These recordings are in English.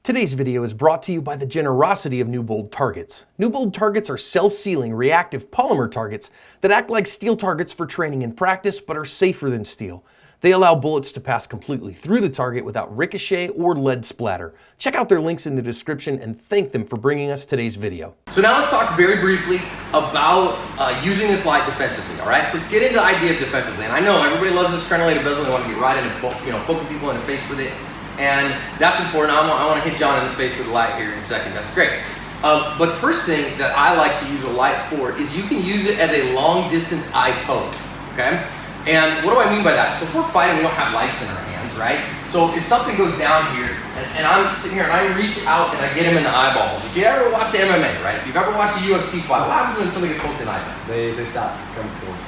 Today's video is brought to you by the generosity of Newbold targets. Newbold targets are self-sealing reactive polymer targets that act like steel targets for training and practice, but are safer than steel. They allow bullets to pass completely through the target without ricochet or lead splatter. Check out their links in the description and thank them for bringing us today's video. So now let's talk very briefly about using this light defensively, all right? So let's get into the idea of defensively. And I know everybody loves this crenellated bezel. They want to be right into, poking people in the face with it. And that's important. I want to hit John in the face with the light here in a second. That's great. But the first thing that I like to use a light for is you can use it as a long distance eye poke, okay? And what do I mean by that? So if we're fighting, we don't have lights in our hands, right? So if something goes down here, and I'm sitting here and I reach out and I get him in the eyeballs. If you ever watch the MMA, right? If you've ever watched a UFC fight, what happens when somebody gets poked in the eye? They stop coming forward.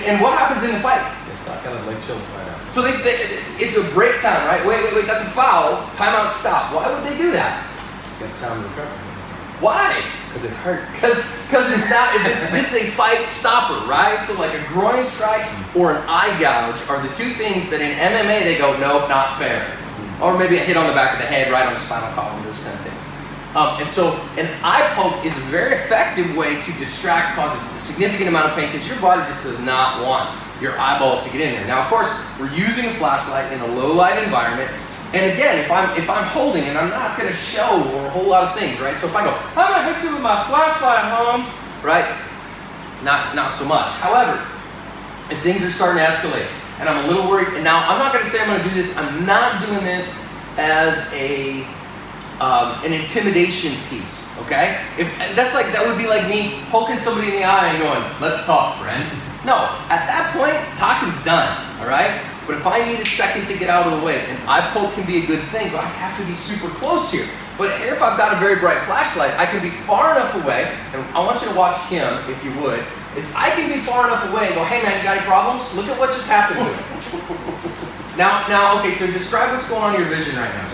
And what happens in the fight? They stop, kind of like chill the fight out. So it's a break time, right? Wait, that's a foul. Timeout, stop. Why would they do that? You got time to recover. Why? Because it hurts. Because it's not, this is a fight stopper, right? So like a groin strike or an eye gouge are the two things that in MMA they go, nope, not fair. Or maybe a hit on the back of the head, right on the spinal column, those kind of things. And so an eye poke is a very effective way to distract, cause a significant amount of pain because your body just does not want your eyeballs to get in there. Now, of course, we're using a flashlight in a low light environment. And again, if I'm holding it, I'm not going to show a whole lot of things, right? So if I go, I'm going to hit you with my flashlight, Holmes, right? Not so much. However, if things are starting to escalate, and I'm a little worried, and now I'm not going to say I'm going to do this. I'm not doing this as an intimidation piece, okay? That would be like me poking somebody in the eye and going, let's talk, friend. No, at that point, talking's done, all right? But if I need a second to get out of the way, an eye poke can be a good thing, but I have to be super close here. But here, if I've got a very bright flashlight, I can be far enough away, and I want you to watch him, if you would, is I can be far enough away and go, hey man, you got any problems? Look at what just happened to him. Now, okay, so describe what's going on in your vision right now.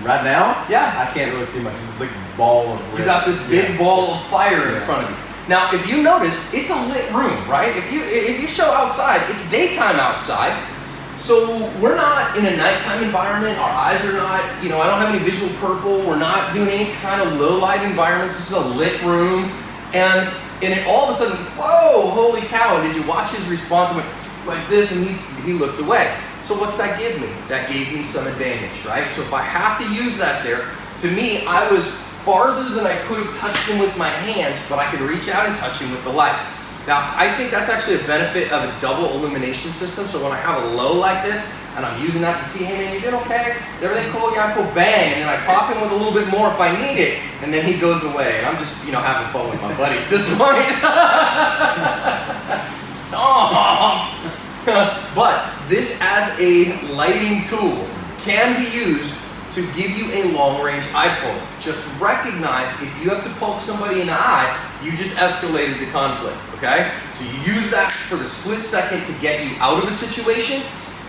Right now? Yeah. I can't really see much. It's a big ball of red. You got this big ball of fire in front of you. Now, if you notice, it's a lit room, right? If you show outside, it's daytime outside. So we're not in a nighttime environment. Our eyes are not, I don't have any visual purple. We're not doing any kind of low light environments. This is a lit room. And it all of a sudden, whoa, holy cow. Did you watch his response? I went like this and he looked away. So what's that give me? That gave me some advantage, right? So if I have to use that there, to me, I was farther than I could have touched him with my hands, but I could reach out and touch him with the light. Now, I think that's actually a benefit of a double illumination system. So when I have a low like this, and I'm using that to see, hey man, you doing okay? Is everything cool? Yeah, I'm cool, bang. And then I pop him with a little bit more if I need it, and then he goes away. And I'm just, having fun with my buddy at this point. Stop! But this as a lighting tool can be used to give you a long-range eye poke. Just recognize if you have to poke somebody in the eye, you just escalated the conflict, okay? So you use that for the split second to get you out of a situation,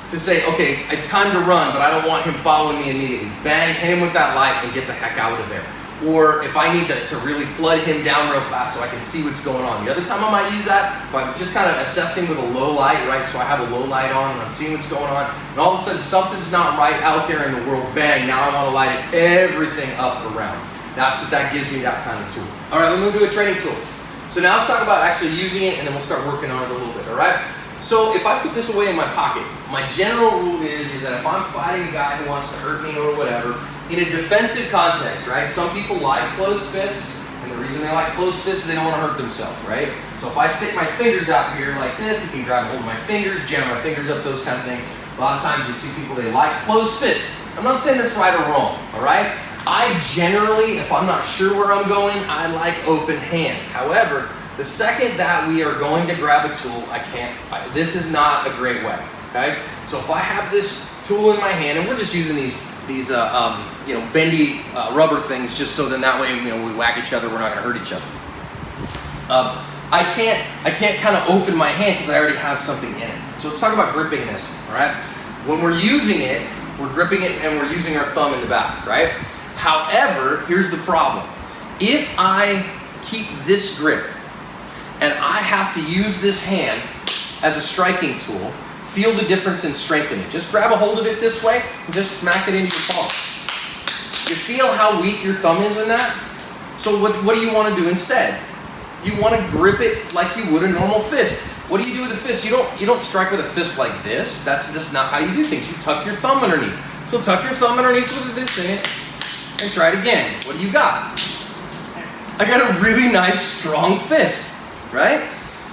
to say, okay, it's time to run, but I don't want him following me immediately. Bang, hit him with that light and get the heck out of there. Or if I need to really flood him down real fast so I can see what's going on. The other time I might use that, if I'm just kind of assessing with a low light, right? So I have a low light on and I'm seeing what's going on. And all of a sudden something's not right out there in the world. Bang, now I want to light everything up around. That's what that gives me, that kind of tool. All right, we'll move to a training tool. So now let's talk about actually using it and then we'll start working on it a little bit, all right? So if I put this away in my pocket, my general rule is that if I'm fighting a guy who wants to hurt me or whatever, in a defensive context, right? Some people like closed fists, and the reason they like closed fists is they don't want to hurt themselves, right? So if I stick my fingers out here like this, you can grab hold of my fingers, jam my fingers up, those kind of things. A lot of times you see people, they like closed fists. I'm not saying this right or wrong, all right? I generally, if I'm not sure where I'm going, I like open hands. However, the second that we are going to grab a tool, this is not a great way, okay? So if I have this tool in my hand, and we're just using these bendy rubber things just so then that way, we whack each other, we're not gonna hurt each other. I can't kind of open my hand because I already have something in it. So let's talk about gripping this, all right? When we're using it, we're gripping it and we're using our thumb in the back, right? However, here's the problem. If I keep this grip, and I have to use this hand as a striking tool, feel the difference in strengthening. Just grab a hold of it this way and just smack it into your palm. You feel how weak your thumb is in that? So what do you want to do instead? You want to grip it like you would a normal fist. What do you do with a fist? You don't strike with a fist like this. That's just not how you do things. You tuck your thumb underneath. So tuck your thumb underneath with this in it and try it again. What do you got? I got a really nice strong fist, right?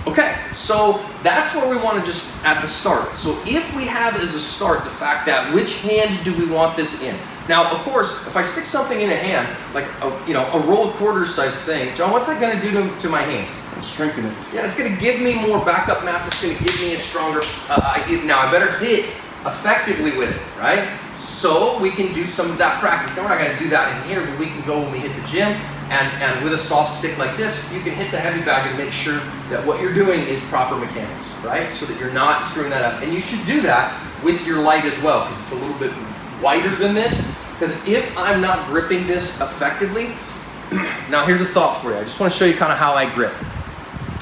Okay, so that's where we want to just at the start. So if we have as a start the fact that which hand do we want this in? Now, of course, if I stick something in a hand, like a roll of quarters size thing, John, what's that going to do to my hand? It's gonna strengthen it. Yeah, it's going to give me more backup mass. It's going to give me a stronger idea. Now, I better hit effectively with it, right? So we can do some of that practice. Now, we're not going to do that in here, but we can go when we hit the gym. And with a soft stick like this, you can hit the heavy bag and make sure that what you're doing is proper mechanics, right? So that you're not screwing that up. And you should do that with your light as well, because it's a little bit wider than this. Because if I'm not gripping this effectively, now here's a thought for you. I just want to show you kind of how I grip.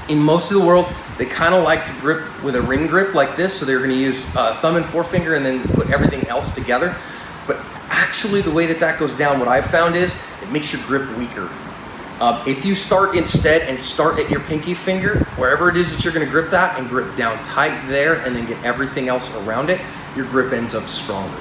In most of the world, they kind of like to grip with a ring grip like this. So they're going to use thumb and forefinger and then put everything else together. But actually the way that goes down, what I've found is it makes your grip weaker. If you start instead and start at your pinky finger, wherever it is that you're going to grip that, and grip down tight there and then get everything else around it, your grip ends up stronger.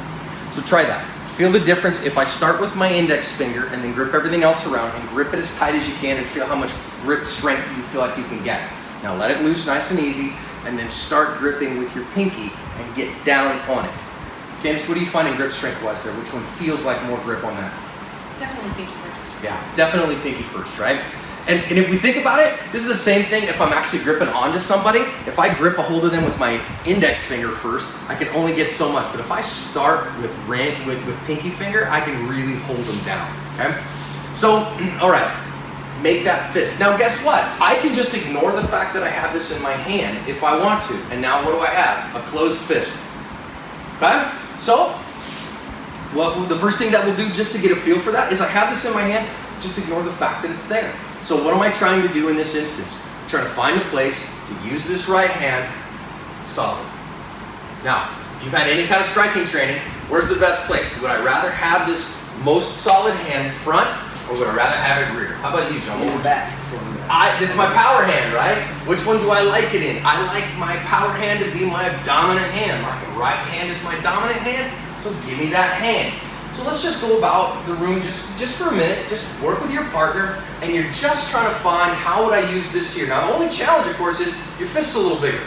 So try that. Feel the difference if I start with my index finger and then grip everything else around and grip it as tight as you can and feel how much grip strength you feel like you can get. Now let it loose nice and easy and then start gripping with your pinky and get down on it. Candice, what do you find in grip strength wise there? Which one feels like more grip on that? Definitely pinky first. Yeah, definitely pinky first, right? And if we think about it, this is the same thing if I'm actually gripping onto somebody. If I grip a hold of them with my index finger first, I can only get so much. But if I start with pinky finger, I can really hold them down, okay? So, all right, make that fist. Now guess what? I can just ignore the fact that I have this in my hand if I want to. And now what do I have? A closed fist, okay? So, the first thing that we'll do just to get a feel for that is I have this in my hand, just ignore the fact that it's there. So what am I trying to do in this instance? I'm trying to find a place to use this right hand solid. Now, if you've had any kind of striking training, where's the best place? Would I rather have this most solid hand front, or would I rather have it rear? How about you, John? What would Back. this is my power hand, right? Which one do I like it in? I like my power hand to be my dominant hand. My right hand is my dominant hand, so give me that hand. So let's just go about the room just for a minute, just work with your partner, and you're just trying to find how would I use this here. Now the only challenge, of course, is your fist's a little bigger.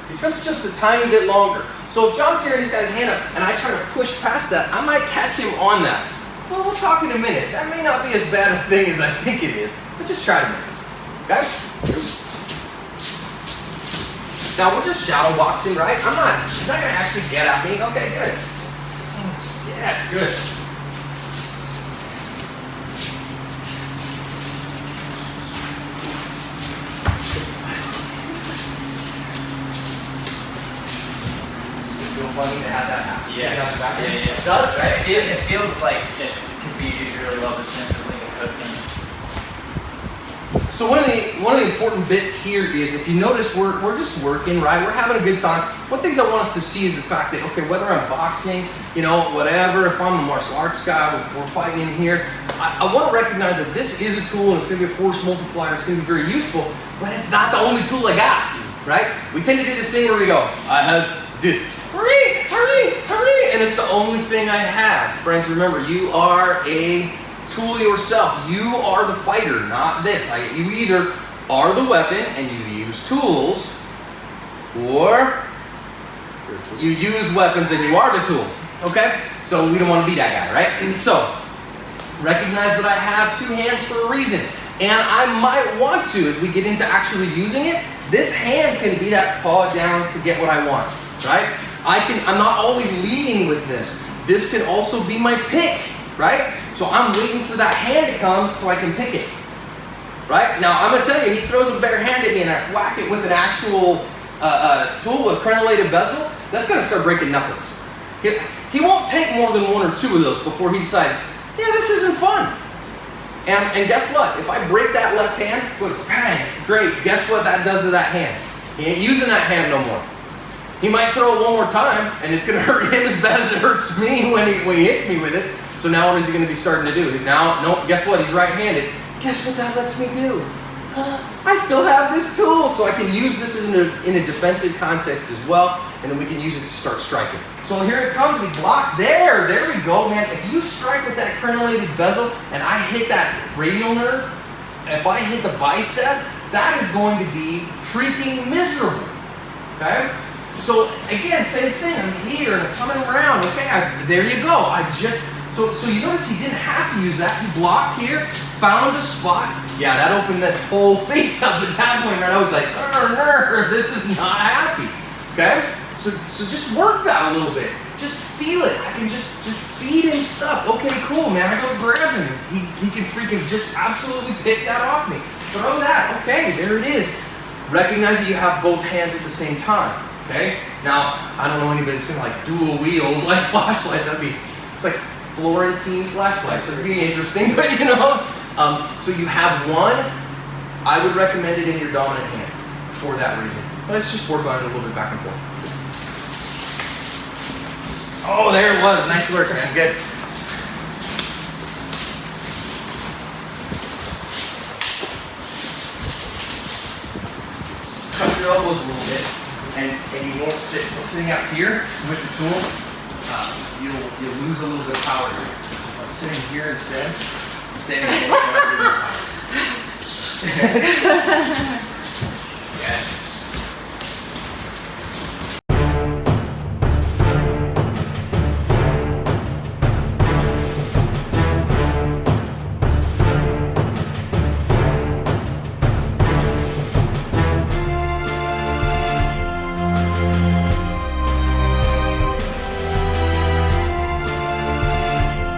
Your fist's just a tiny bit longer. So if John's here and he's got his hand up, and I try to push past that, I might catch him on that. Well, we'll talk in a minute. That may not be as bad a thing as I think it is, but just try it a minute. Okay? Now we're just shadow boxing, right? He's not gonna actually get at me. Okay, good. Yes, good. Does it feel funny to have that happen? Yeah. It does, right? It feels like it can be used really well, but simply cooking. So one of the important bits here is, if you notice, we're just working, right? We're having a good time. One of the things I want us to see is the fact that, okay, whether I'm boxing, whatever, if I'm a martial arts guy, we're fighting in here, I want to recognize that this is a tool and it's going to be a force multiplier. It's going to be very useful, but it's not the only tool I got, right? We tend to do this thing where we go, I have this, hurry, hurry, hurry, and it's the only thing I have. Friends, remember, you are a tool yourself. You are the fighter, not this. You either are the weapon and you use tools, or you use weapons and you are the tool. Okay? So we don't want to be that guy, right? And so recognize that I have two hands for a reason. And I might want to, as we get into actually using it, this hand can be that paw down to get what I want, right? I'm not always leading with this. This can also be my pick, right? So I'm waiting for that hand to come so I can pick it, right? Now I'm gonna tell you, he throws a bare hand at me and I whack it with an actual tool with a crenellated bezel, that's gonna start breaking knuckles. He won't take more than one or two of those before he decides, yeah, this isn't fun. And guess what? If I break that left hand, good, bang, great, guess what that does to that hand? He ain't using that hand no more. He might throw it one more time and it's gonna hurt him as bad as it hurts me when he hits me with it. So now what is he going to be starting to do? Now, nope, guess what? He's right-handed. Guess what that lets me do? I still have this tool, so I can use this in a defensive context as well, and then we can use it to start striking. So here it comes, and he blocks. There we go, man. If you strike with that crenellated bezel, and I hit that radial nerve, if I hit the bicep, that is going to be freaking miserable, okay? So again, same thing, I'm here, and I'm coming around, okay? There you go, so you notice he didn't have to use that. He blocked here, found a spot. Yeah, that opened this whole face up at that point, right? I was like, this is not happy, okay? So just work that a little bit. Just feel it. I can just feed him stuff. Okay, cool, man. I go grab him. He can freaking just absolutely pick that off me. Throw that. Okay, there it is. Recognize that you have both hands at the same time, okay? Now, I don't know anybody that's gonna like dual wield like flashlights. It's like Florentine flashlights. That'd be interesting, but you know. So you have one. I would recommend it in your dominant hand for that reason. Let's just work on it a little bit back and forth. Oh, there it was. Nice work, man. Good. Cut your elbows a little bit, and you won't sit. So sitting out here with the tool, you'll lose a little bit of power here. So if I'm sitting here instead, standing here, yes.